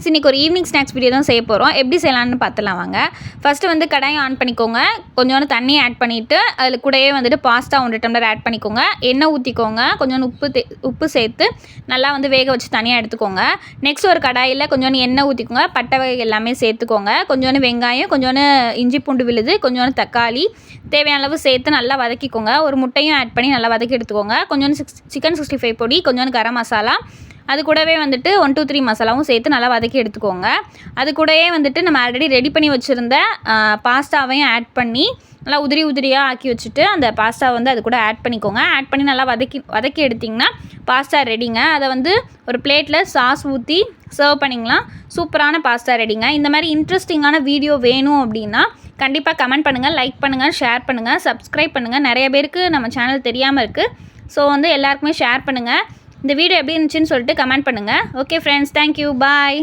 இன்னைக்கு ஒரு evening snacks video தான் செய்ய போகிறோம். எப்படி செய்யலாம்னு பார்த்துலாம் வாங்க. ஃபஸ்ட்டு வந்து கடாயை ஆன் பண்ணிக்கோங்க. கொஞ்சோண்டு தண்ணி ஆட் பண்ணிவிட்டு அதில் கூடயே வந்துட்டு பாஸ்தா 1 டம்ளர் ஆட் பண்ணிக்கோங்க. எண்ணெய் ஊற்றிக்கோங்க. கொஞ்சோண்டு உப்பு சேர்த்து நல்லா வந்து வேக வச்சு தனியாக எடுத்துக்கோங்க. நெக்ஸ்ட் ஒரு கடாயில் கொஞ்சோண்டு எண்ணெய் ஊற்றிக்கோங்க. பட்டை வகை எல்லாமே சேர்த்துக்கோங்க. கொஞ்சோண்டு வெங்காயம், கொஞ்சோண்டு இஞ்சி பூண்டு விழுது, கொஞ்சோண்டு தக்காளி தேவையான அளவு சேர்த்து நல்லா வதக்கிக்கோங்க. ஒரு முட்டையும் ஆட் பண்ணி நல்லா வதக்கி எடுத்துக்கோங்க. கொஞ்சோண்டு சிக்கன் 65 பொடி, கொஞ்சோண்டு கரம் மசாலா, அது கூடவே வந்துட்டு 1, 2, 3 மசாலாவும் சேர்த்து நல்லா வதக்கி எடுத்துக்கோங்க. அது கூடயே வந்துட்டு நம்ம ஆல்ரெடி ரெடி பண்ணி வச்சுருந்த பாஸ்தாவையும் ஆட் பண்ணி நல்லா உதிரியாக ஆக்கி வச்சுட்டு அந்த பாஸ்தா வந்து அது கூட ஆட் பண்ணிக்கோங்க. ஆட் பண்ணி நல்லா வதக்கி எடுத்திங்கன்னா பாஸ்தா ரெடிங்க. அதை வந்து ஒரு பிளேட்டில் சாஸ் ஊற்றி சர்வ் பண்ணிங்கன்னா சூப்பரான பாஸ்தா ரெடிங்க. இந்த மாதிரி இன்ட்ரெஸ்டிங்கான வீடியோ வேணும் அப்படின்னா கண்டிப்பாக கமெண்ட் பண்ணுங்கள், லைக் பண்ணுங்கள், ஷேர் பண்ணுங்கள், சப்ஸ்கிரைப் பண்ணுங்கள். நிறைய பேருக்கு நம்ம சேனல் தெரியாமல் இருக்குது. ஸோ வந்து எல்லாருக்குமே ஷேர் பண்ணுங்கள். இந்த வீடியோ எப்படி இருந்துச்சுன்னு சொல்லிட்டு கமெண்ட் பண்ணுங்கள். ஓகே ஃப்ரெண்ட்ஸ், தேங்க்யூ, பாய்.